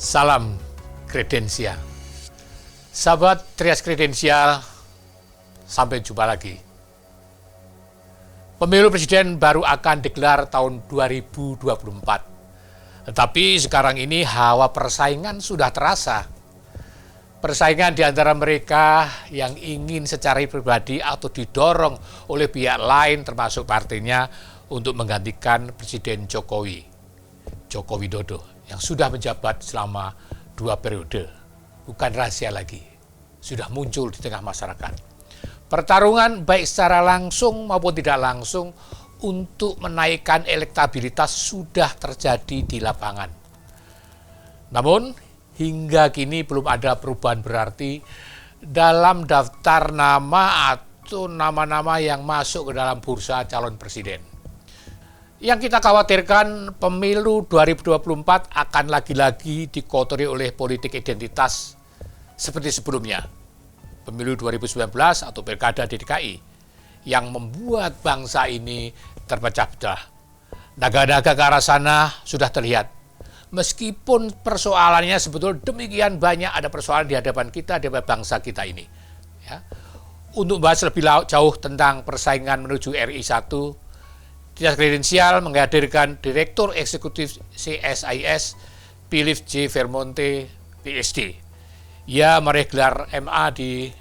Salam kredensial. Sahabat Trias Kredensial, sampai jumpa lagi. Pemilu presiden baru akan digelar tahun 2024. Tetapi sekarang ini hawa persaingan sudah terasa. Persaingan di antara mereka yang ingin secara pribadi atau didorong oleh pihak lain termasuk partainya untuk menggantikan Presiden Jokowi, Joko Widodo, yang sudah menjabat selama 2 periode. Bukan rahasia lagi, sudah muncul di tengah masyarakat. Pertarungan baik secara langsung maupun tidak langsung untuk menaikkan elektabilitas sudah terjadi di lapangan. Namun, hingga kini belum ada perubahan berarti dalam daftar nama atau nama-nama yang masuk ke dalam bursa calon presiden. Yang kita khawatirkan pemilu 2024 akan lagi-lagi dikotori oleh politik identitas seperti sebelumnya. Pemilu 2019 atau Pilkada di DKI yang membuat bangsa ini terpecah belah. Naga-naga ke arah sana sudah terlihat. Meskipun persoalannya sebetulnya demikian banyak ada persoalan di hadapan kita, di hadapan bangsa kita ini. Ya. Untuk membahas lebih jauh tentang persaingan menuju RI 1, Trias Kredensial menghadirkan Direktur Eksekutif CSIS, Philip J. Vermonte, PhD. Ia meraih gelar MA di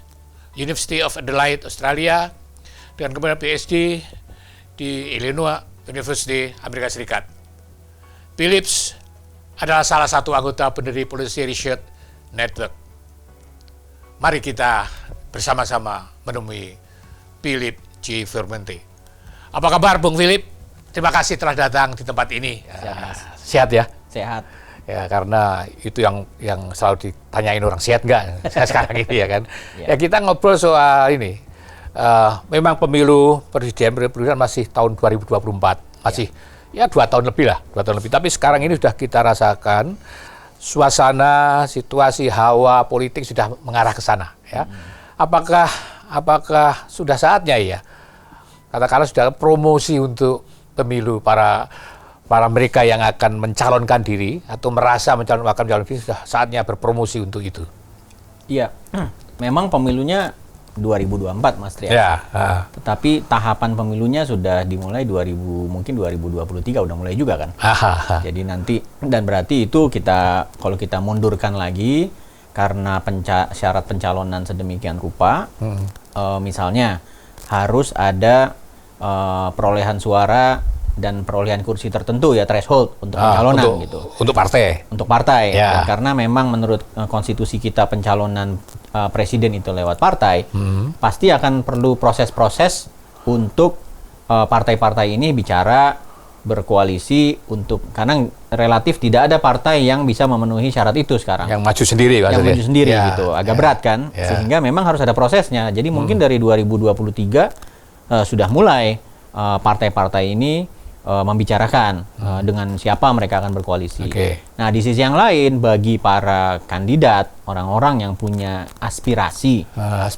University of Adelaide, Australia, dan kemudian PhD di Illinois University, Amerika Serikat. Philips adalah salah satu anggota pendiri Policy Research Network. Mari kita bersama-sama menemui Philip J. Vermonte. Apa kabar Bung Philip? Terima kasih telah datang di tempat ini. Sehat ya? Sehat. Ya, karena itu yang selalu ditanyain orang, sehat nggak sekarang ini ya kan? Ya kita ngobrol soal ini. Memang pemilu presiden masih tahun 2024, masih ya 2 tahun lebih lah, 2 tahun lebih. Tapi sekarang ini sudah kita rasakan suasana, situasi, hawa politik sudah mengarah ke sana. Ya, apakah sudah saatnya ya? Katakanlah sudah promosi untuk pemilu para mereka yang akan mencalonkan diri atau merasa mencalonkan diri, sudah saatnya berpromosi untuk itu. Iya, memang pemilunya 2024 Mas Trias. Ya, tetapi tahapan pemilunya sudah dimulai mungkin 2023 udah mulai juga kan. Jadi nanti, dan berarti itu kalau kita mundurkan lagi karena syarat pencalonan sedemikian rupa, misalnya harus ada perolehan suara dan perolehan kursi tertentu ya, threshold untuk pencalonan untuk partai. Untuk partai. Ya. Karena memang menurut konstitusi kita pencalonan presiden itu lewat partai, pasti akan perlu proses-proses untuk partai-partai ini bicara berkoalisi karena relatif tidak ada partai yang bisa memenuhi syarat itu sekarang. Yang maju sendiri maksudnya. Yang maju sendiri gitu. Agak berat kan? Sehingga memang harus ada prosesnya. Jadi mungkin dari 2023 sudah mulai partai-partai ini membicarakan dengan siapa mereka akan berkoalisi. Nah, di sisi yang lain, bagi para kandidat, orang-orang yang punya aspirasi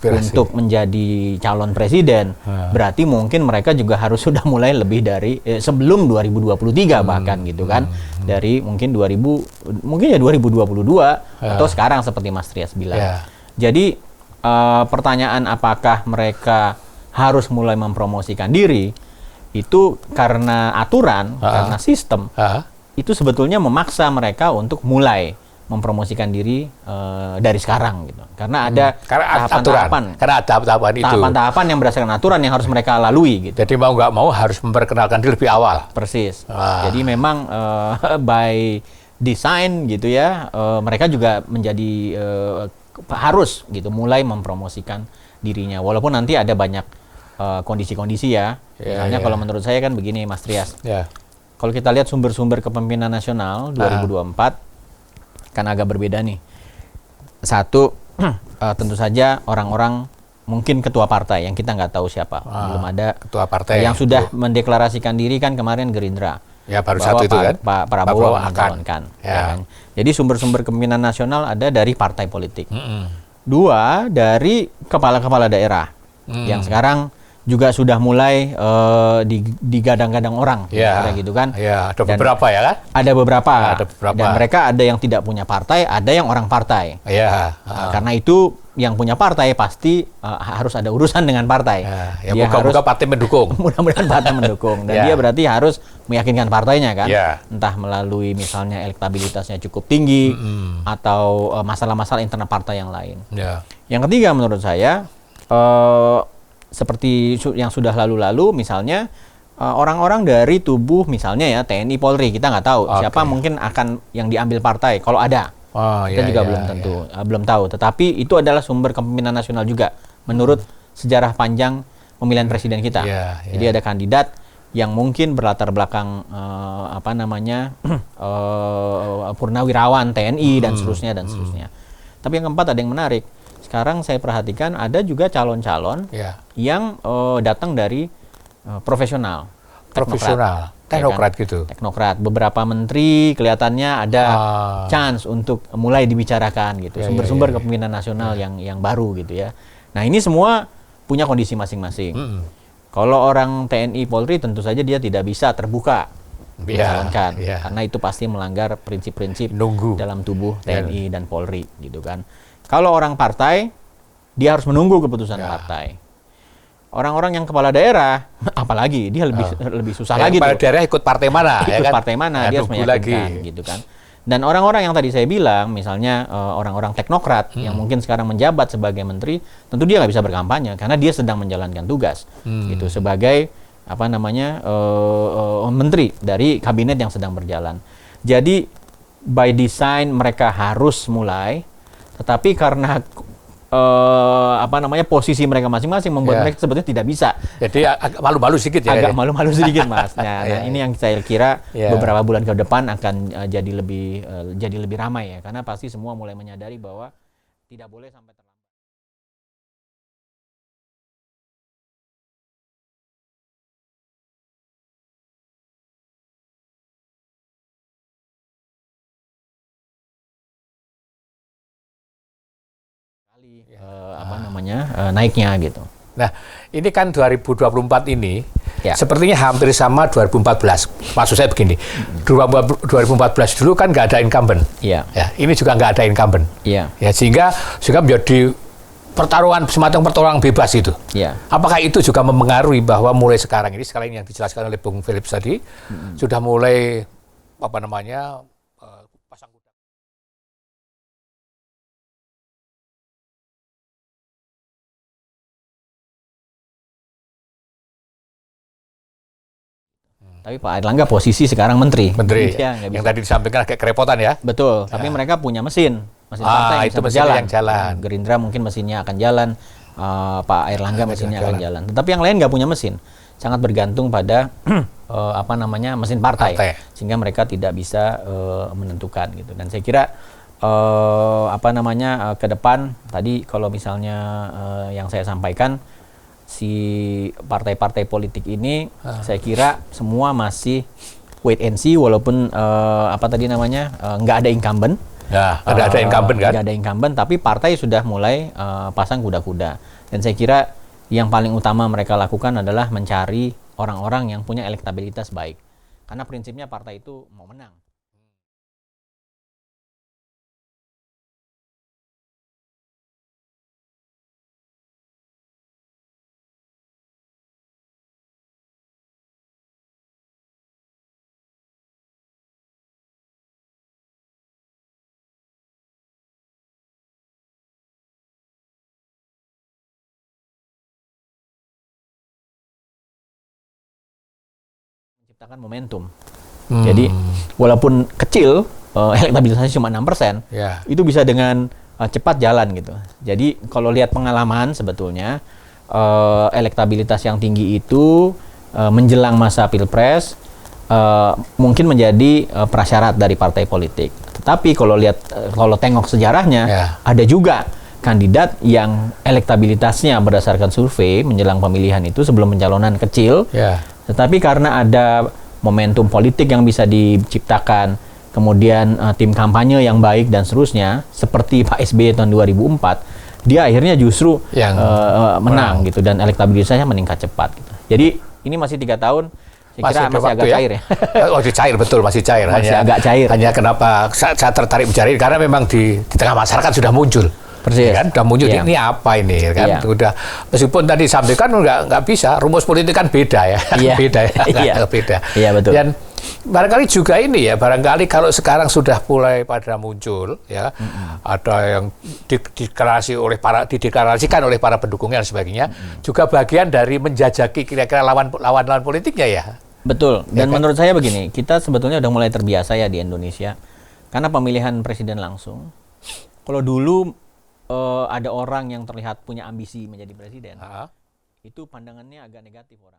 untuk menjadi calon presiden, berarti mungkin mereka juga harus sudah mulai lebih dari sebelum 2023 bahkan gitu kan. Dari mungkin 2022 atau sekarang seperti Mas Trias bilang. Jadi pertanyaan apakah mereka harus mulai mempromosikan diri itu karena aturan, karena sistem, itu sebetulnya memaksa mereka untuk mulai mempromosikan diri dari sekarang gitu. Karena ada tahapan-tahapan yang berdasarkan aturan yang harus mereka lalui gitu. Jadi mau nggak mau harus memperkenalkan diri lebih awal. Persis. Jadi memang by design gitu ya, mereka juga menjadi harus gitu mulai mempromosikan dirinya. Walaupun nanti ada banyak kondisi-kondisi ya. Misalnya kalau menurut saya kan begini Mas Trias. Kalau kita lihat sumber-sumber kepemimpinan nasional 2024 kan agak berbeda nih. Satu, tentu saja orang-orang mungkin ketua partai yang kita nggak tahu siapa. Belum ada ketua partai yang sudah mendeklarasikan diri kan kemarin Gerindra. Ya baru satu itu kan. Pak Prabowo mencalonkan. Ya kan? Jadi sumber-sumber kepemimpinan nasional ada dari partai politik. 2, dari kepala-kepala daerah yang sekarang juga sudah mulai digadang-gadang orang, Ya, gitu kan. Ya, ada Dan beberapa ya kan? Ada beberapa. Ada beberapa. Dan mereka ada yang tidak punya partai, ada yang orang partai. Ya. Karena itu yang punya partai pasti harus ada urusan dengan partai. Ya, Dia moga-moga partai mendukung. mudah-mudahan partai mendukung. Dan Ya. dia berarti harus meyakinkan partainya kan. Ya. Entah melalui misalnya elektabilitasnya cukup tinggi atau masalah-masalah internal partai yang lain. Ya. Yang ketiga menurut saya seperti yang sudah lalu-lalu misalnya orang-orang dari tubuh misalnya ya TNI Polri, kita nggak tahu siapa mungkin akan yang diambil partai kalau ada. Kita juga belum tentu, belum tahu. Tetapi itu adalah sumber kepemimpinan nasional juga menurut sejarah panjang pemilihan presiden kita. Jadi ada kandidat yang mungkin berlatar belakang purnawirawan TNI dan seterusnya dan seterusnya. Tapi yang keempat ada yang menarik. Sekarang saya perhatikan ada juga calon-calon yang datang dari profesional, teknokrat gitu. Teknokrat. Beberapa menteri kelihatannya ada chance untuk mulai dibicarakan gitu. Sumber-sumber kepemimpinan nasional yang baru gitu ya. Nah, ini semua punya kondisi masing-masing. Kalau orang TNI Polri tentu saja dia tidak bisa terbuka dicalonkan karena itu pasti melanggar prinsip-prinsip dalam tubuh TNI dan Polri gitu kan. Kalau orang partai dia harus menunggu keputusan partai. Orang-orang yang kepala daerah, apalagi dia lebih susah lagi. Kepala daerah ikut partai mana? Ikut partai mana? Dia harus meyakinkan, gitu kan. Dan orang-orang yang tadi saya bilang, misalnya orang-orang teknokrat yang mungkin sekarang menjabat sebagai menteri, tentu dia nggak bisa berkampanye karena dia sedang menjalankan tugas, gitu sebagai menteri dari kabinet yang sedang berjalan. Jadi by design mereka harus mulai, tetapi karena posisi mereka masing-masing membuat mereka sebetulnya tidak bisa. Jadi agak malu-malu sedikit ya. Agak malu-malu sedikit, Mas. Nah, ini yang saya kira beberapa bulan ke depan akan jadi lebih ramai ya, karena pasti semua mulai menyadari bahwa tidak boleh sampai terlambat. Naiknya gitu. Nah, ini kan 2024 ini sepertinya hampir sama 2014. Maksud saya begini, 2014 dulu kan nggak ada incumbent. Ya, ini juga nggak ada incumbent. Ya, sehingga menjadi semacam pertarungan bebas itu. Apakah itu juga mempengaruhi bahwa mulai sekarang ini yang dijelaskan oleh Bung Philips tadi sudah mulai pasang kuda. Tapi Pak Airlangga posisi sekarang menteri. Yang tadi disampaikan agak kerepotan ya. Betul. Tapi mereka punya mesin partai itu mesinnya yang jalan. Gerindra mungkin mesinnya akan jalan. Pak Airlangga mesinnya akan jalan. Tetapi yang lain nggak punya mesin. Sangat bergantung pada mesin partai. Sehingga mereka tidak bisa menentukan gitu. Dan saya kira ke depan tadi kalau misalnya yang saya sampaikan, si partai-partai politik ini saya kira semua masih wait and see, walaupun nggak ada incumbent. Ada incumbent kan? Nggak ada incumbent, tapi partai sudah mulai pasang kuda-kuda. Dan saya kira yang paling utama mereka lakukan adalah mencari orang-orang yang punya elektabilitas baik. Karena prinsipnya partai itu mau menang. Menciptakan momentum. Jadi walaupun kecil, elektabilitasnya cuma 6%, itu bisa dengan cepat jalan gitu. Jadi kalau lihat pengalaman sebetulnya elektabilitas yang tinggi itu menjelang masa Pilpres mungkin menjadi prasyarat dari partai politik. Tetapi kalau tengok sejarahnya, ada juga kandidat yang elektabilitasnya berdasarkan survei menjelang pemilihan itu sebelum pencalonan kecil. Tetapi karena ada momentum politik yang bisa diciptakan, kemudian tim kampanye yang baik dan seterusnya, seperti Pak SBY tahun 2004, dia akhirnya justru yang menang gitu dan elektabilitasnya meningkat cepat gitu. Jadi ini masih 3 tahun. Saya kira masih agak cair ya. Oh, cair, betul, masih cair. Masih agak cair. Hanya kenapa saya tertarik bicara ini, karena memang di tengah masyarakat sudah muncul. Persis. Ya kan, udah muncul ini apa ini kan, udah meskipun tadi sampaikan nggak bisa, rumus politik kan beda ya, beda ya, beda. Iya betul. Dan barangkali juga ini ya, barangkali kalau sekarang sudah mulai pada muncul ya, ada yang dideklarasikan oleh para pendukungnya dan sebagainya, juga bagian dari menjajaki kira-kira lawan politiknya ya. Betul. Dan ya kan? Menurut saya begini, kita sebetulnya udah mulai terbiasa ya di Indonesia, karena pemilihan presiden langsung. Kalau dulu ada orang yang terlihat punya ambisi menjadi presiden, itu pandangannya agak negatif orang.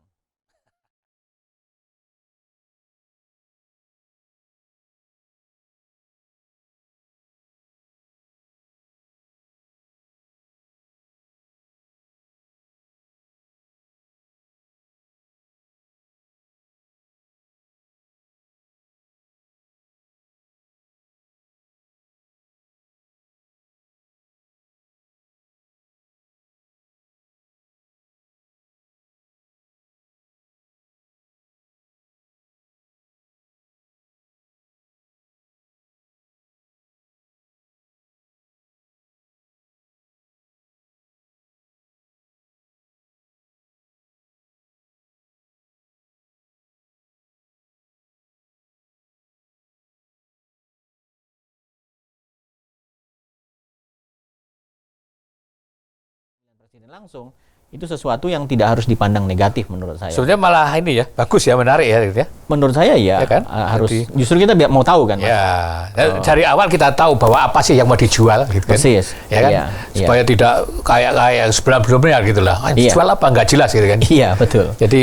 Presiden langsung itu sesuatu yang tidak harus dipandang negatif menurut saya. Sebenarnya malah ini ya bagus ya, menarik ya gitu ya. Menurut saya ya kan? Harus. Jadi, justru kita mau tahu kan, Mas? Ya, dari awal kita tahu bahwa apa sih yang mau dijual gitu kan. Persis. Ya kan? Supaya tidak kayak sebelum-sebelumnya gitu lah. Jual apa nggak jelas gitu kan. Iya, betul. Jadi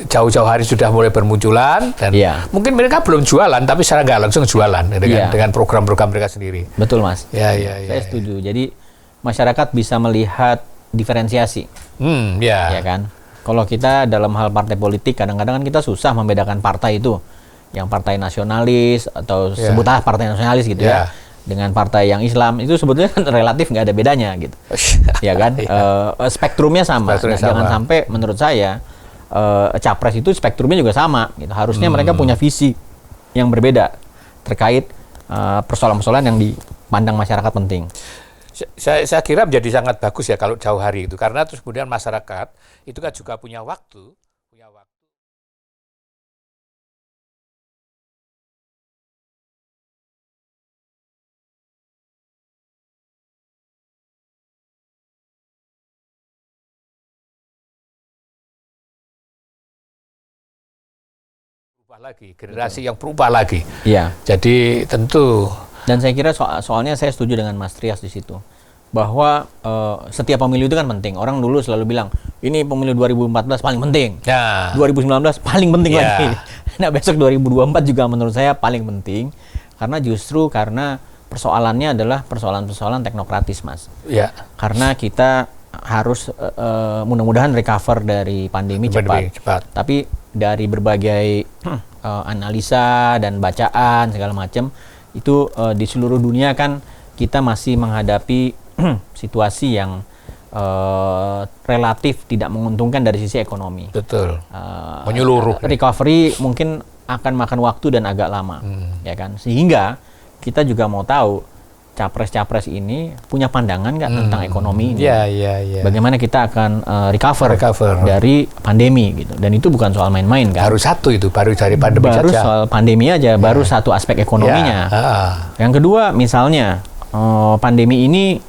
jauh-jauh hari sudah mulai bermunculan dan mungkin mereka belum jualan tapi secara nggak langsung jualan gitu kan, dengan program-program mereka sendiri. Betul, Mas. Saya setuju. Jadi masyarakat bisa melihat diferensiasi, ya kan. Kalau kita dalam hal partai politik, kadang-kadang kan kita susah membedakan partai itu, yang partai nasionalis atau sebutlah partai nasionalis gitu ya, dengan partai yang Islam itu sebetulnya kan relatif nggak ada bedanya gitu, ya kan. Spektrumnya sama. Jangan sampai menurut saya capres itu spektrumnya juga sama. Gitu. Harusnya mereka punya visi yang berbeda terkait persoalan-persoalan yang dipandang masyarakat penting. Saya kira menjadi sangat bagus ya kalau jauh hari itu, karena terus kemudian masyarakat itu kan juga punya waktu berubah lagi, generasi yang berubah lagi. Iya. Jadi tentu. Dan saya kira soalnya saya setuju dengan Mas Trias di situ, bahwa setiap pemilu itu kan penting. Orang dulu selalu bilang ini pemilu 2014 paling penting, 2019 paling penting lagi. Nah besok 2024 juga menurut saya paling penting, karena persoalannya adalah persoalan-persoalan teknokratis, Mas. Karena kita harus mudah-mudahan recover dari pandemi cepat. Tapi dari berbagai analisa dan bacaan segala macam itu di seluruh dunia kan kita masih menghadapi situasi yang relatif tidak menguntungkan dari sisi ekonomi. Betul. Menyeluruh. Recovery mungkin akan makan waktu dan agak lama, ya kan. Sehingga kita juga mau tahu capres-capres ini punya pandangan nggak tentang ekonomi ini? Bagaimana kita akan recover dari pandemi gitu? Dan itu bukan soal main-main kan? Baru satu itu, baru dari pandemi saja. Baru soal pandemi aja, baru satu aspek ekonominya. Yang kedua, misalnya pandemi ini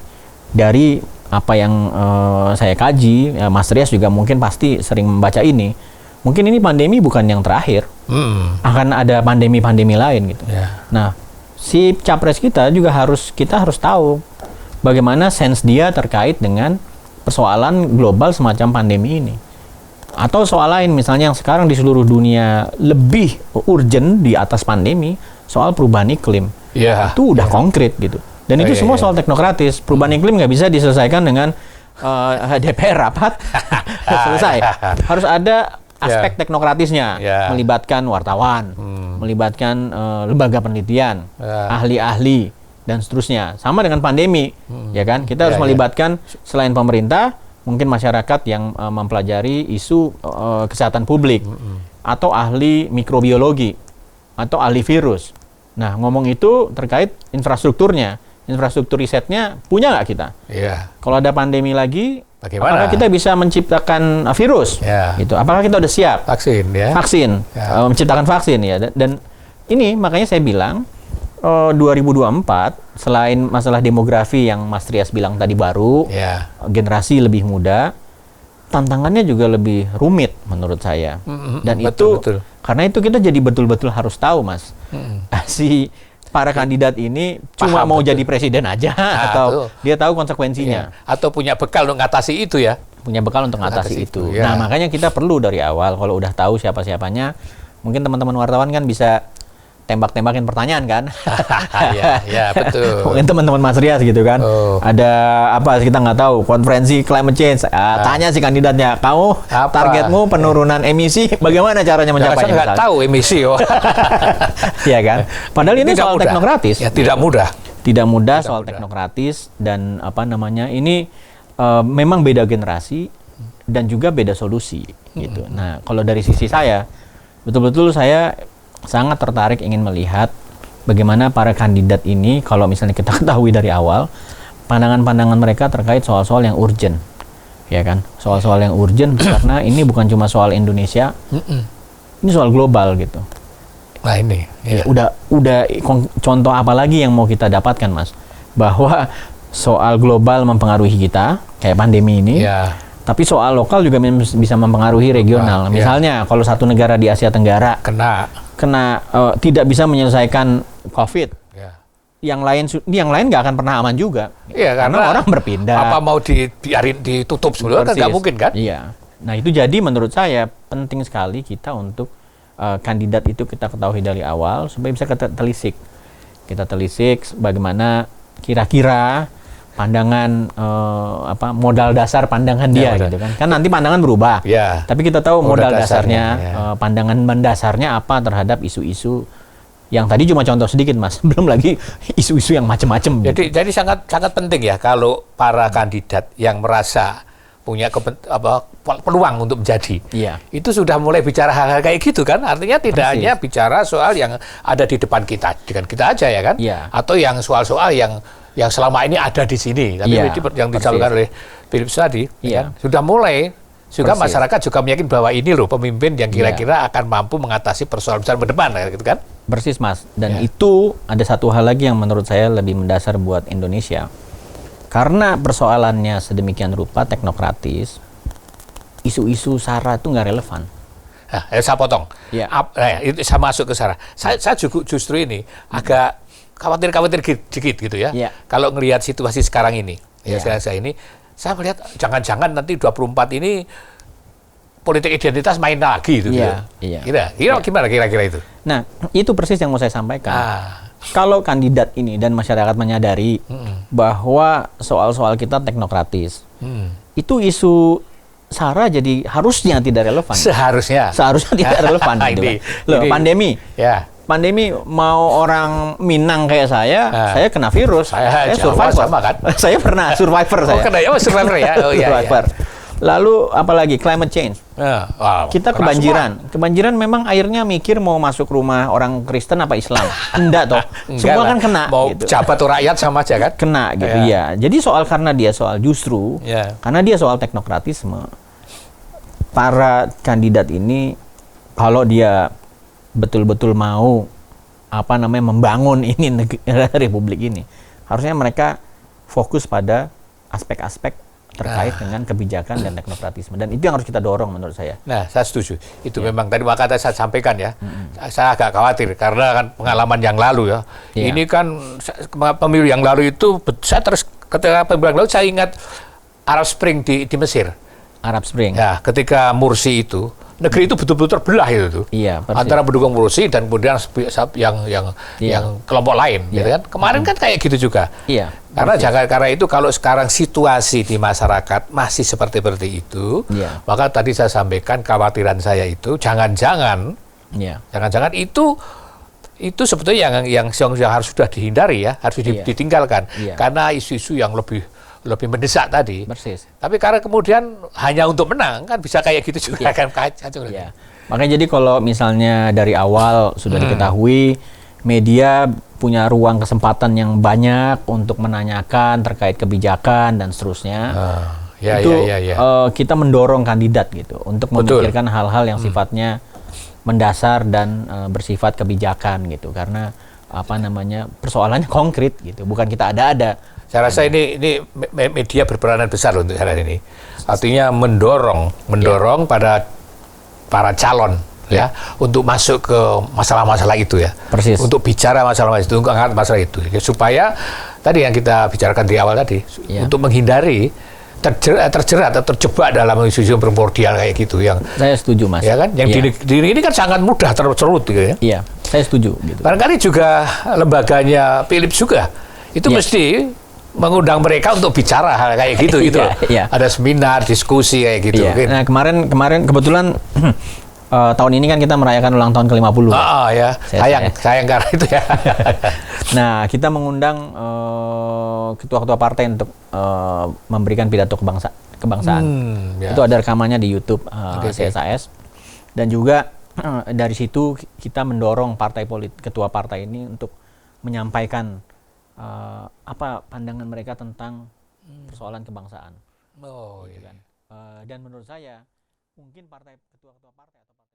dari apa yang saya kaji, Mas Rias juga mungkin pasti sering membaca ini. Mungkin ini pandemi bukan yang terakhir, akan ada pandemi-pandemi lain gitu. Nah, si capres kita juga harus tahu bagaimana sense dia terkait dengan persoalan global semacam pandemi ini. Atau soal lain, misalnya yang sekarang di seluruh dunia lebih urgent di atas pandemi, soal perubahan iklim. Itu udah konkret gitu. Dan itu semua soal teknokratis. Perubahan iklim nggak bisa diselesaikan dengan DPR rapat, selesai. Harus ada aspek teknokratisnya, melibatkan wartawan, melibatkan lembaga penelitian, ahli-ahli, dan seterusnya. Sama dengan pandemi, ya kan? Kita harus melibatkan selain pemerintah, mungkin masyarakat yang mempelajari isu kesehatan publik, atau ahli mikrobiologi, atau ahli virus. Nah, ngomong itu terkait infrastrukturnya, infrastruktur risetnya punya nggak kita? Iya. Kalau ada pandemi lagi, Bagaimana? apakah kita bisa menciptakan virus? Ya. Gitu. Apakah kita udah siap? Vaksin ya. Vaksin, Ya. menciptakan vaksin ya. Dan ini makanya saya bilang 2024 selain masalah demografi yang Mas Trias bilang tadi baru, Ya. generasi lebih muda, tantangannya juga lebih rumit menurut saya. Dan betul, itu betul. karena itu kita jadi betul-betul harus tahu, Mas. Si para kandidat ini cuma Paham, mau betul. jadi presiden aja atau betul. dia tahu konsekuensinya. Iya. Atau punya bekal untuk ngatasi itu ya. Punya bekal untuk Mengatasi mengatasi itu. itu, ya. Nah, makanya kita perlu dari awal kalau udah tahu siapa-siapanya, mungkin teman-teman wartawan kan bisa tembak-tembakin pertanyaan kan. Ya, betul. Mungkin teman-teman Mas Rias gitu kan. Oh. Ada apa kita nggak tahu, konferensi climate change. Tanya si kandidatnya, kamu Apa? targetmu penurunan emisi, bagaimana caranya Saya mencapainya? nggak tahu emisi. Iya kan? Padahal ini Tidak soal mudah. teknokratis. Ya, tidak mudah. Tidak mudah soal mudah. teknokratis dan apa namanya ini memang beda generasi dan juga beda solusi gitu. Nah, kalau dari sisi saya betul-betul saya sangat tertarik ingin melihat bagaimana para kandidat ini kalau misalnya kita ketahui dari awal pandangan-pandangan mereka terkait soal-soal yang urgent. Ya kan? Soal-soal yang urgent karena ini bukan cuma soal Indonesia. Ini soal global gitu. Nah ini. Ya, udah contoh apa lagi yang mau kita dapatkan, Mas? Bahwa soal global mempengaruhi kita kayak pandemi ini. Ya. Tapi soal lokal juga bisa mempengaruhi regional. Ya. Misalnya kalau satu negara di Asia Tenggara kena tidak bisa menyelesaikan COVID, yang lain nggak akan pernah aman juga. Iya, karena orang berpindah. Apa mau dibiarin ditutup sebenarnya kan nggak mungkin kan? Iya. Nah itu jadi menurut saya penting sekali kita untuk kandidat itu kita ketahui dari awal supaya bisa kita telisik. Kita telisik bagaimana kira-kira pandangan modal dasar pandangan dia gitu kan. Kan nanti pandangan berubah. Ya. Tapi kita tahu modal dasarnya, pandangan mendasarnya apa terhadap isu-isu yang tadi cuma contoh sedikit, Mas. Belum lagi isu-isu yang macam-macam. Jadi sangat penting ya kalau para kandidat yang merasa punya peluang untuk menjadi. Iya. Itu sudah mulai bicara hal-hal kayak gitu kan. Artinya tidak hanya bicara soal yang ada di depan kita dengan kita aja ya kan. Iya. Atau yang soal-soal yang selama ini ada di sini. Tapi yang disampaikan oleh Philips tadi ya kan, sudah mulai juga masyarakat juga meyakini bahwa ini loh pemimpin yang kira-kira akan mampu mengatasi persoalan-persoalan ke depan gitu kan. Persis, Mas. Dan itu ada satu hal lagi yang menurut saya lebih mendasar buat Indonesia. Karena persoalannya sedemikian rupa teknokratis, isu-isu SARA itu nggak relevan. Nah, saya potong. Ya. Itu saya masuk ke SARA. Saya juga justru ini agak khawatir dikit gitu ya. Ya. Kalau ngelihat situasi sekarang ini, Ya. saya melihat jangan-jangan nanti 24 ini politik identitas main lagi gitu. Iya, iya. Gimana kira-kira itu? Nah, itu persis yang mau saya sampaikan. Kalau kandidat ini dan masyarakat menyadari bahwa soal-soal kita teknokratis, itu isu SARA jadi harusnya tidak relevan. Seharusnya tidak relevan. Gitu kan. Loh, pandemi. Ya. Pandemi mau orang Minang kayak saya kena virus. Saya survivor. Sama kan? Saya pernah survivor saya. Survivor ya. Oh iya. Survivor. Lalu apalagi climate change. Kita kebanjiran. Kebanjiran memang airnya mikir mau masuk rumah orang Kristen apa Islam. Enggak toh. Semua kan kena. Mau gitu. jabat tuh rakyat sama aja kan? Kena gitu ya. Jadi karena dia soal justru, karena dia soal teknokratisme, para kandidat ini kalau dia betul-betul mau membangun ini republik ini, harusnya mereka fokus pada aspek-aspek terkait dengan kebijakan dan teknokratisme, dan itu yang harus kita dorong menurut saya. Nah, saya setuju. Itu memang tadi makanya saya sampaikan ya. Saya agak khawatir karena kan pengalaman yang lalu ya. Ini kan pemilu yang lalu itu ketika pemilu yang lalu saya ingat Arab Spring di Mesir. Arab Spring. Ya, ketika Mursi itu negeri itu betul-betul terbelah itu tuh. Iya, antara pendukung Mursi dan kemudian yang kelompok lain gitu kan. Kemarin kan kayak gitu juga. Iya. Karena itu kalau sekarang situasi di masyarakat masih seperti itu, maka tadi saya sampaikan kekhawatiran saya itu jangan-jangan itu itu sebetulnya yang harus sudah dihindari ya, harus ditinggalkan. Karena isu-isu yang lebih mendesak tadi. Persis. Tapi karena kemudian hanya untuk menang kan bisa kayak gitu juga kan kacau. Makanya jadi kalau misalnya dari awal sudah diketahui media punya ruang kesempatan yang banyak untuk menanyakan terkait kebijakan dan seterusnya. Kita mendorong kandidat gitu untuk memikirkan hal-hal yang sifatnya mendasar dan bersifat kebijakan gitu, karena persoalannya konkret gitu, bukan kita ada-ada. Saya rasa ini media berperanan besar untuk hal ini. Artinya mendorong pada para calon ya untuk masuk ke masalah-masalah itu ya. Persis. Untuk bicara masalah itu, untuk angkat masalah itu ya, supaya tadi yang kita bicarakan di awal tadi untuk menghindari terjerat atau terjebak dalam isu-isu primordial kayak gitu yang saya setuju Mas. Ya kan? Yang di ini kan sangat mudah tercerut gitu ya. Iya, saya setuju gitu. Barangkali juga lembaganya Philips juga itu mesti mengundang mereka untuk bicara hal kayak gitu gitu. Ada seminar, diskusi kayak gitu. Nah, kemarin kebetulan tahun ini kan kita merayakan ulang tahun ke-50. Ya. Sayang karena itu ya. Nah, kita mengundang ketua-ketua partai untuk memberikan pidato kebangsaan. Itu ada rekamannya di YouTube CSIS. Dan juga dari situ kita mendorong ketua partai ini untuk menyampaikan apa pandangan mereka tentang persoalan kebangsaan. Gitu kan. Dan menurut saya mungkin ketua-ketua partai atau partai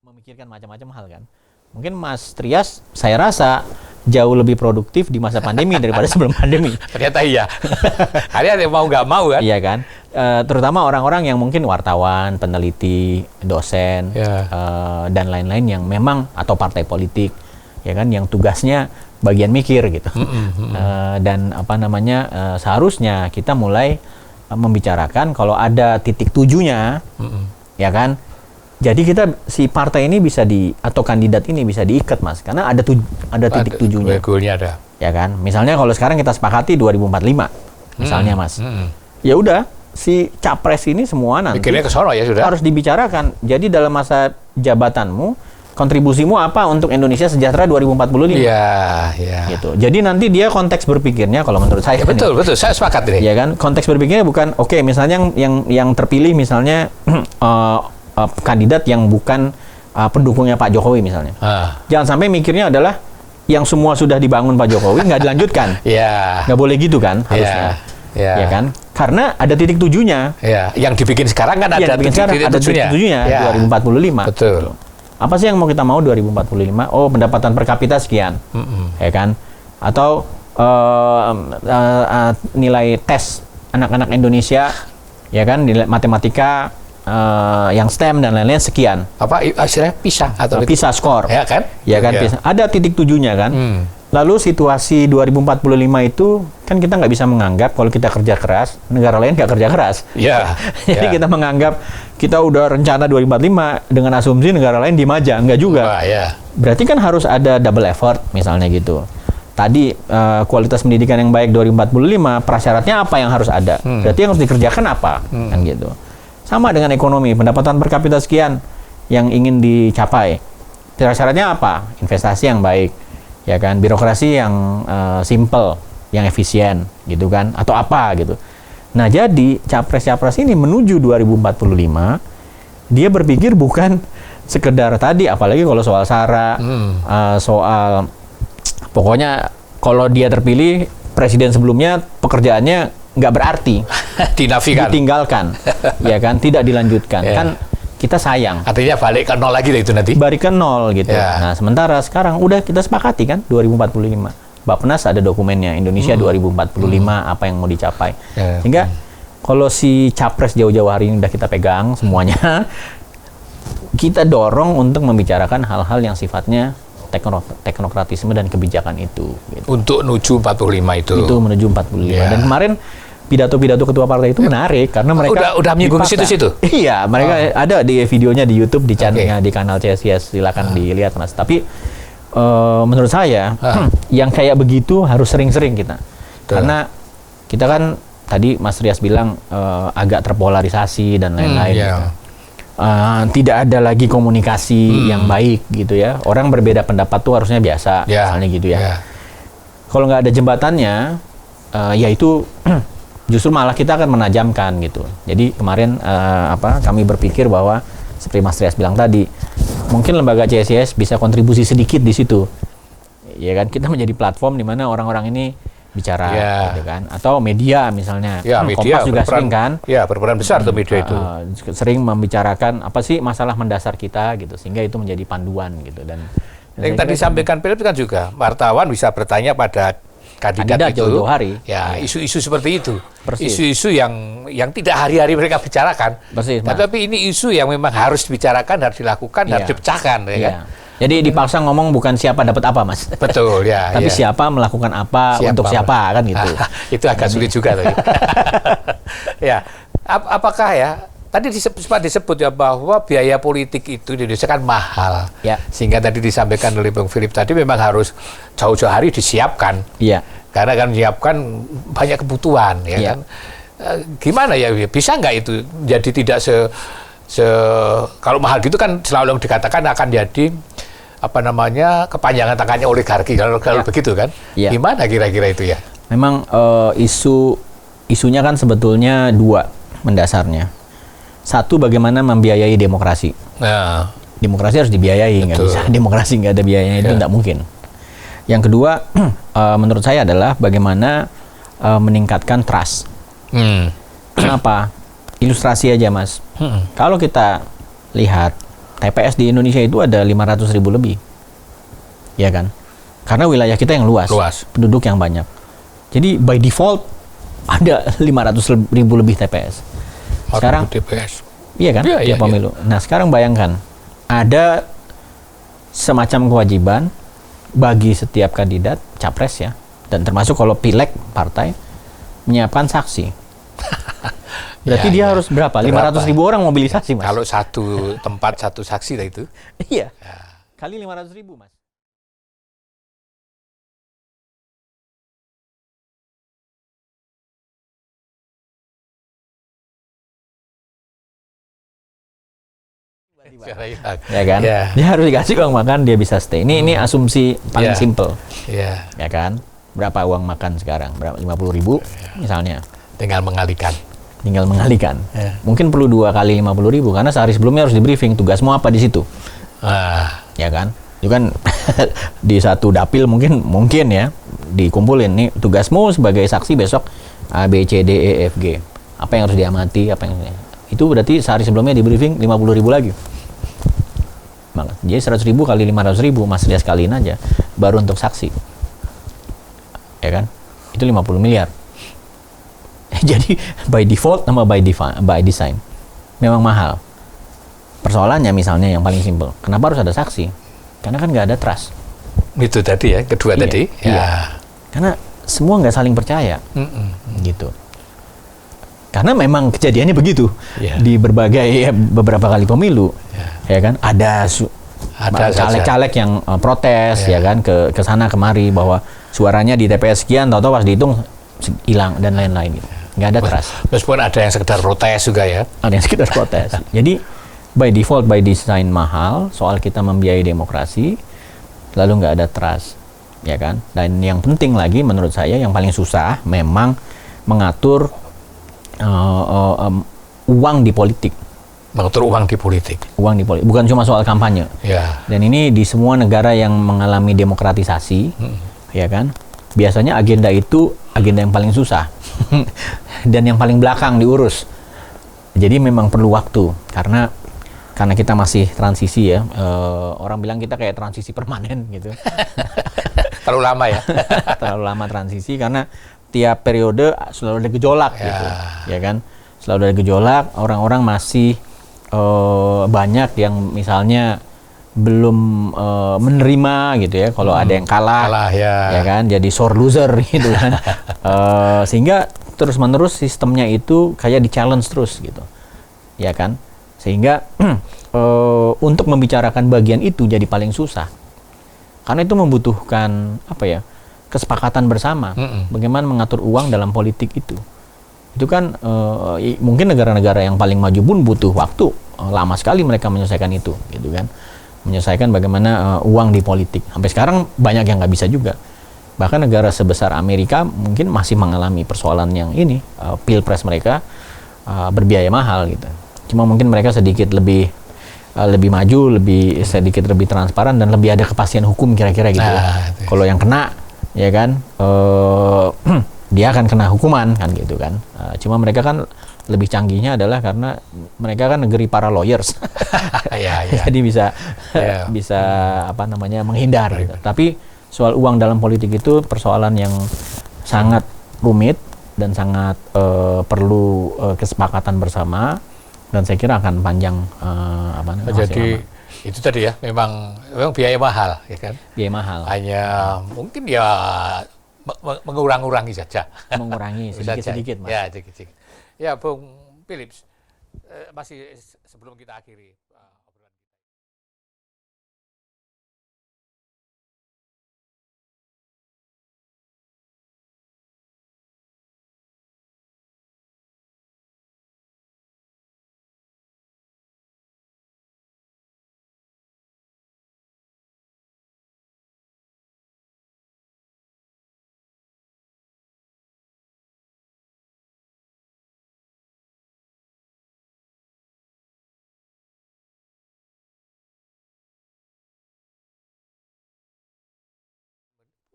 memikirkan macam-macam hal kan. Mungkin Mas Trias saya rasa jauh lebih produktif di masa pandemi daripada sebelum pandemi. Ternyata iya. Ada yang mau nggak mau kan? Iya kan. Terutama orang-orang yang mungkin wartawan, peneliti, dosen, dan lain-lain yang memang atau partai politik, ya kan, yang tugasnya bagian mikir gitu. Dan seharusnya kita mulai membicarakan kalau ada titik tujunya, ya kan. Jadi si partai ini atau kandidat ini bisa diikat Mas, karena ada titik tujunya. Goalnya ada. Ya kan, misalnya kalau sekarang kita sepakati 2045, misalnya Mas. Ya udah, si capres ini semua nanti mikirnya ke sono ya sudah. Harus dibicarakan. Jadi dalam masa jabatanmu, kontribusimu apa untuk Indonesia sejahtera 2045? Iya. Gitu. Jadi nanti dia konteks berpikirnya kalau menurut saya. Betul, saya sepakat ini. Ya kan, konteks berpikirnya bukan misalnya yang terpilih misalnya kandidat yang bukan pendukungnya Pak Jokowi misalnya. Jangan sampai mikirnya adalah yang semua sudah dibangun Pak Jokowi nggak dilanjutkan. Nggak boleh gitu kan harusnya. Ya kan? Karena ada titik tujunya. Yang dibikin sekarang kan ada titik tujunya. 2045. Betul. Apa sih yang mau kita mau 2045? Oh, pendapatan per kapita sekian. Ya kan? Atau nilai tes anak-anak Indonesia, ya kan, nilai matematika yang STEM dan lain-lain sekian. Apa istilahnya PISA atau PISA skor. Ya kan? PISA. Ada titik tujunya kan. Lalu situasi 2045 itu kan kita nggak bisa menganggap kalau kita kerja keras, negara lain nggak kerja keras. Jadi kita menganggap kita udah rencana 2045 dengan asumsi negara lain diem aja, nggak juga. Berarti kan harus ada double effort misalnya gitu. tadi kualitas pendidikan yang baik 2045, prasyaratnya apa yang harus ada? Berarti yang harus dikerjakan apa? Kan gitu. Sama dengan ekonomi, pendapatan per kapita sekian yang ingin dicapai. Syaratnya apa? Investasi yang baik, ya kan? Birokrasi yang simple, yang efisien, gitu kan? Atau apa gitu. Nah, jadi capres-capres ini menuju 2045, dia berpikir bukan sekedar tadi, apalagi kalau soal SARA, soal pokoknya kalau dia terpilih presiden sebelumnya pekerjaannya nggak berarti, dinafikan, ditinggalkan, ya kan, tidak dilanjutkan, kan kita sayang. Artinya balik ke nol lagi itu nanti. Balik ke nol gitu. Nah, sementara sekarang udah kita sepakati kan 2045. Bappenas ada dokumennya Indonesia 2045 apa yang mau dicapai. Sehingga kalau si capres jauh-jauh hari ini udah kita pegang semuanya, kita dorong untuk membicarakan hal-hal yang sifatnya teknokratisme dan kebijakan itu. Gitu. Untuk menuju 45 itu. Itu menuju 45. Dan kemarin pidato-pidato ketua partai itu menarik karena mereka udah menyinggung situ-situ. Iya, mereka ada di videonya di YouTube, di channelnya di kanal CSIS, silakan dilihat Mas. Tapi menurut saya yang kayak begitu harus sering-sering kita. Karena kita kan tadi Mas Rias bilang agak terpolarisasi dan lain-lain. Gitu. Tidak ada lagi komunikasi yang baik gitu ya. Orang berbeda pendapat tuh harusnya biasa, misalnya gitu ya. Kalau nggak ada jembatannya, ya itu justru malah kita akan menajamkan gitu. Jadi kemarin kami berpikir bahwa seperti Mas Rias bilang tadi, mungkin lembaga CSIS bisa kontribusi sedikit di situ. Ya kan, kita menjadi platform di mana orang-orang ini bicara gitu kan, atau media misalnya. Media Kompas juga sering kan. Ya, berperan besar tuh media itu. Sering membicarakan apa sih masalah mendasar kita gitu, sehingga itu menjadi panduan gitu. Dan yang tadi disampaikan Philip kan juga wartawan bisa bertanya pada kandidat itu, jauh-jauh hari. Isu-isu seperti itu, Persis. isu-isu yang tidak hari-hari mereka bicarakan. Persis, tapi ini isu yang memang harus dibicarakan, harus dilakukan, harus dipecahkan, ya kan? Jadi dipaksa ngomong bukan siapa dapat apa, Mas. Betul, ya. Tapi siapa melakukan apa untuk siapa, kan gitu. Itu agak sulit juga, tuh. Ya, apakah ya? Tadi sempat disebut ya bahwa biaya politik itu di Indonesia kan mahal. Sehingga tadi disampaikan oleh Bang Philip tadi memang harus jauh-jauh hari disiapkan. Karena kan menyiapkan banyak kebutuhan, ya kan. Gimana ya? Bisa nggak itu jadi tidak kalau mahal gitu kan selalu dikatakan akan jadi kepanjangan tangannya oligarki kalau begitu kan. Gimana kira-kira itu ya? Memang isunya kan sebetulnya dua mendasarnya. Satu, bagaimana membiayai demokrasi. Demokrasi harus dibiayai, nggak bisa demokrasi nggak ada biayanya, itu nggak mungkin. Yang kedua, menurut saya adalah bagaimana meningkatkan trust. Kenapa? Ilustrasi aja, Mas. Kalau kita lihat TPS di Indonesia itu ada 500.000 lebih, ya kan? Karena wilayah kita yang luas. Penduduk yang banyak. Jadi by default ada 500.000 lebih TPS. Sekarang TPS. Iya kan? Pemilu. Nah, sekarang bayangkan ada semacam kewajiban bagi setiap kandidat capres ya, dan termasuk kalau pileg partai menyiapkan saksi. Berarti dia harus berapa? 500.000 orang mobilisasi, Mas. Kalau satu tempat satu saksi itu. Iya. Kali 500.000, Mas. Ya kan? Dia harus dikasih uang makan, dia bisa stay. Ini asumsi paling simple. Ya kan? Berapa uang makan sekarang? Berapa? 50.000 misalnya. Tinggal mengalihkan. Mungkin perlu 2 kali 50.000 karena sehari sebelumnya harus di briefing tugasmu apa di situ. Ya kan? Itu kan di satu dapil mungkin ya dikumpulin nih tugasmu sebagai saksi besok A B C D E F G. Apa yang harus diamati, itu berarti sehari sebelumnya di briefing 50.000 lagi. Jadi 100.000 kali 500.000 Mas Rias kaliin aja baru untuk saksi. Ya kan? Itu 50 miliar. Jadi by default sama by design memang mahal. Persoalannya misalnya yang paling simpel, kenapa harus ada saksi? Karena kan nggak ada trust. Itu tadi ya, kedua tadi. Karena semua nggak saling percaya, gitu. Karena memang kejadiannya begitu di berbagai beberapa kali pemilu, ya kan? Ada caleg-caleg yang protes, ya kan, ke sana kemari bahwa suaranya di TPS sekian, tahu-tahu pas dihitung hilang dan lain-lain gitu. Nggak ada trust. Meskipun ada yang sekedar protes juga ya. Ada yang sekedar protes. Jadi by default, by design mahal, soal kita membiayai demokrasi, lalu nggak ada trust, ya kan? Dan yang penting lagi menurut saya yang paling susah memang mengatur uang di politik. Mengatur uang di politik. Uang di politik, bukan cuma soal kampanye. Ya. Dan ini di semua negara yang mengalami demokratisasi, ya kan? Biasanya agenda itu agenda yang paling susah dan yang paling belakang diurus. Jadi memang perlu waktu karena kita masih transisi ya. Orang bilang kita kayak transisi permanen gitu. Terlalu lama ya. Terlalu lama transisi karena tiap periode selalu ada gejolak gitu, ya kan? Selalu ada gejolak, orang-orang masih banyak yang misalnya belum menerima gitu ya kalau ada yang kalah ya kan, jadi sore loser gitu kan. Sehingga terus-menerus sistemnya itu kayak di challenge terus gitu, ya kan, sehingga untuk membicarakan bagian itu jadi paling susah karena itu membutuhkan apa ya, kesepakatan bersama bagaimana mengatur uang dalam politik itu kan mungkin negara-negara yang paling maju pun butuh waktu lama sekali mereka menyelesaikan itu gitu kan, menyelesaikan bagaimana uang di politik. Sampai sekarang banyak yang nggak bisa juga. Bahkan negara sebesar Amerika mungkin masih mengalami persoalan yang ini, pilpres mereka berbiaya mahal gitu. Cuma mungkin mereka sedikit lebih maju, sedikit lebih transparan dan lebih ada kepastian hukum kira-kira gitu. Kalau yang kena ya kan dia akan kena hukuman kan gitu kan. Cuma mereka kan lebih canggihnya adalah karena mereka kan negeri para lawyers. Jadi bisa apa namanya menghindar gitu. Tapi soal uang dalam politik itu persoalan yang sangat rumit dan sangat perlu kesepakatan bersama dan saya kira akan panjang apa namanya. Jadi itu tadi ya memang biaya mahal ya kan. Biaya mahal. Hanya mungkin ya mengurangi saja. Mengurangi sedikit-sedikit, Mas. Ya, sedikit-sedikit. Ya, Bung Philips, masih sebelum kita akhiri obrolan kita.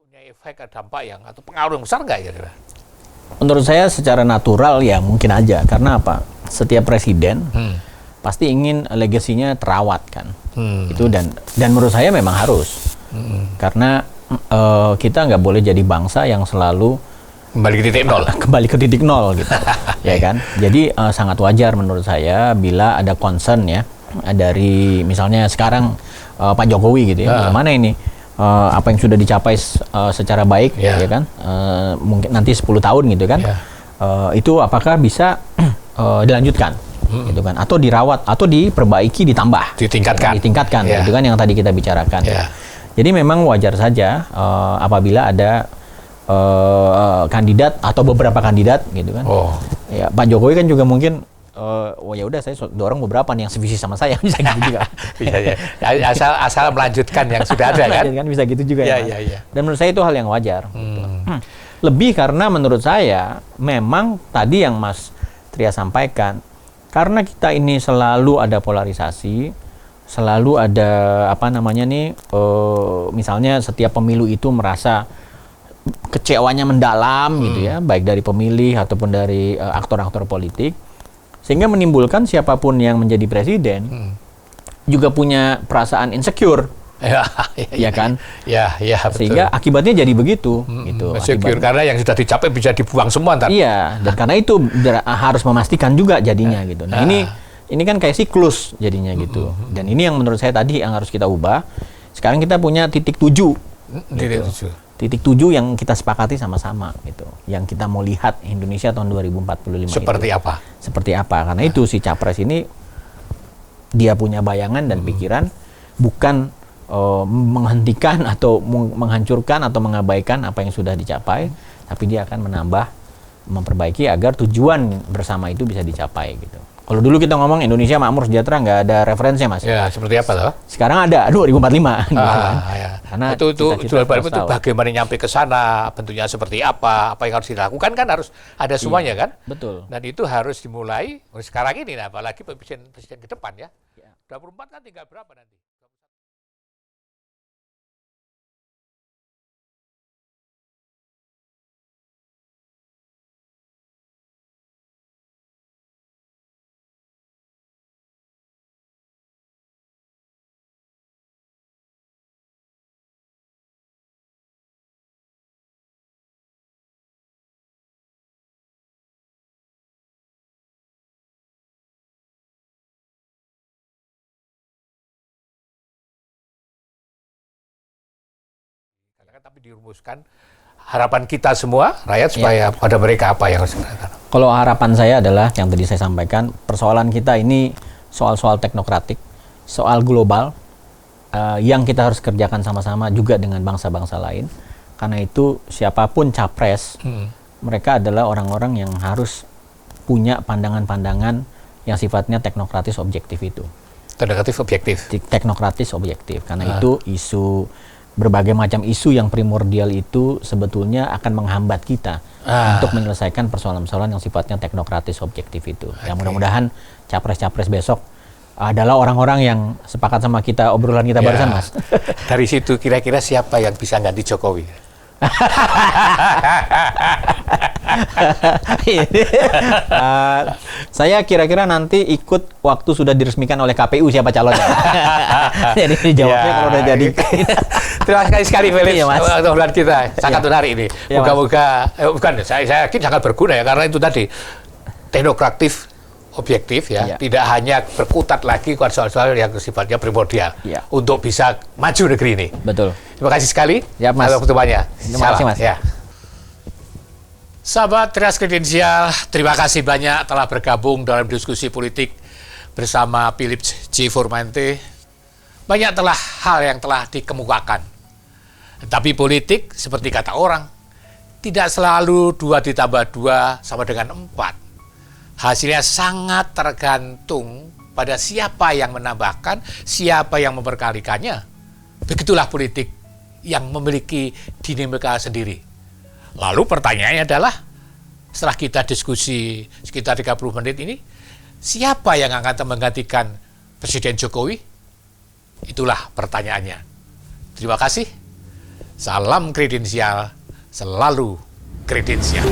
Punya efek dampak yang atau pengaruh yang besar nggak ya? Menurut saya secara natural ya mungkin aja karena apa? Setiap presiden pasti ingin legasinya terawat kan. Itu dan menurut saya memang harus karena kita nggak boleh jadi bangsa yang selalu kembali ke titik nol gitu. Ya kan? Jadi sangat wajar menurut saya bila ada concern ya dari misalnya sekarang Pak Jokowi gitu ya. Bagaimana ini? Apa yang sudah dicapai secara baik ya kan mungkin nanti 10 tahun gitu kan itu apakah bisa dilanjutkan gitu kan atau dirawat atau diperbaiki ditingkatkan gitu kan yang tadi kita bicarakan jadi memang wajar saja apabila ada kandidat atau beberapa kandidat gitu kan ya Pak Jokowi kan juga mungkin ya udah saya dorong beberapa nih yang sevisi sama saya bisa gitu juga. Bisa ya. Asal melanjutkan yang sudah ada kan. Bisa gitu juga ya. Dan menurut saya itu hal yang wajar. Lebih karena menurut saya memang tadi yang Mas Tria sampaikan karena kita ini selalu ada polarisasi, selalu ada apa namanya nih misalnya setiap pemilu itu merasa kecewanya mendalam gitu ya, baik dari pemilih ataupun dari aktor-aktor politik. Sehingga menimbulkan siapapun yang menjadi presiden juga punya perasaan insecure, ya kan? Ya, betul. Sehingga akibatnya jadi begitu, gitu. Insecure karena yang sudah dicapai bisa dibuang semua ntar. Iya, dan karena itu harus memastikan juga jadinya gitu. Nah ini kan kayak siklus jadinya gitu. Dan ini yang menurut saya tadi yang harus kita ubah. Sekarang kita punya titik 7. Titik 7 yang kita sepakati sama-sama gitu. Yang kita mau lihat Indonesia tahun 2045 seperti itu. apa? Seperti apa? Karena itu si capres ini dia punya bayangan dan pikiran bukan menghentikan atau menghancurkan atau mengabaikan apa yang sudah dicapai, tapi dia akan menambah, memperbaiki agar tujuan bersama itu bisa dicapai gitu. Kalau dulu kita ngomong Indonesia makmur sejahtera, nggak ada referensinya, Mas. Ya, seperti apa loh? Sekarang ada 2045 gitu kan. Ya. Karena itu cita-cita itu tahu. bagaimana nyampe ke sana, bentuknya seperti apa yang harus dilakukan kan harus ada semuanya kan? Betul. Dan itu harus dimulai sekarang ini, nah, apalagi presiden ke depan ya. 24 kan tinggal berapa nanti? Tapi dirumuskan harapan kita semua rakyat supaya pada mereka apa yang harus dilakukan. Kalau harapan saya adalah yang tadi saya sampaikan, persoalan kita ini soal-soal teknokratik, soal global yang kita harus kerjakan sama-sama juga dengan bangsa-bangsa lain. Karena itu siapapun capres, mereka adalah orang-orang yang harus punya pandangan-pandangan yang sifatnya teknokratis objektif itu. Teknokratis objektif. Teknokratis objektif. Karena itu isu berbagai macam isu yang primordial itu sebetulnya akan menghambat kita untuk menyelesaikan persoalan-persoalan yang sifatnya teknokratis objektif itu. Yang mudah-mudahan capres-capres besok adalah orang-orang yang sepakat sama kita, obrolan kita barusan, Mas. Dari situ kira-kira siapa yang bisa ganti Jokowi? Saya kira-kira nanti ikut waktu sudah diresmikan oleh KPU siapa calonnya. Jadi dijawabnya kalau udah jadi. Terima kasih sekali Felix, Iya, Mas. obrolan kita sangat menarik ini. Iya, Moga-moga, bukan, saya yakin sangat berguna ya, karena itu tadi teknokratif objektif ya, tidak hanya berkutat lagi pada soal-soal yang sifatnya primordial untuk bisa maju negeri ini. Betul. Terima kasih sekali. Ya, Mas. Atas pertemuannya. Terima kasih, Mas. Ya. Sahabat Trias Kredensial, terima kasih banyak telah bergabung dalam diskusi politik bersama Philip J. Formente. Banyak telah hal yang telah dikemukakan. Tapi politik, seperti kata orang, tidak selalu 2 ditambah 2 sama dengan 4. Hasilnya sangat tergantung pada siapa yang menambahkan, siapa yang memperkalikannya. Begitulah politik yang memiliki dinamika sendiri. Lalu pertanyaannya adalah, setelah kita diskusi sekitar 30 menit ini, siapa yang akan menggantikan Presiden Jokowi? Itulah pertanyaannya. Terima kasih. Salam kredensial, selalu kredensial.